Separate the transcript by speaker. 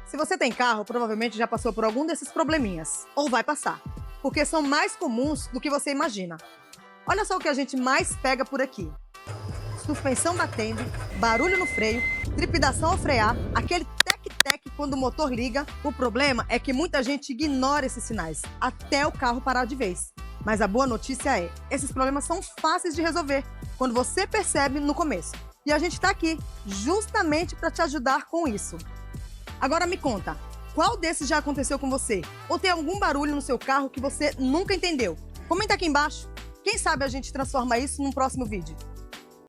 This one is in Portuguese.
Speaker 1: Se você tem carro, provavelmente já passou por algum desses probleminhas, ou vai passar, porque são mais comuns do que você imagina. Olha só o que a gente mais pega por aqui: suspensão batendo, barulho no freio, trepidação ao frear, aquele tec-tec quando o motor liga. O problema é que muita gente ignora esses sinais, até o carro parar de vez. Mas a boa notícia é, esses problemas são fáceis de resolver, quando você percebe no começo. E a gente está aqui, justamente para te ajudar com isso. Agora me conta, qual desses já aconteceu com você? Ou tem algum barulho no seu carro que você nunca entendeu? Comenta aqui embaixo. Quem sabe a gente transforma isso num próximo vídeo.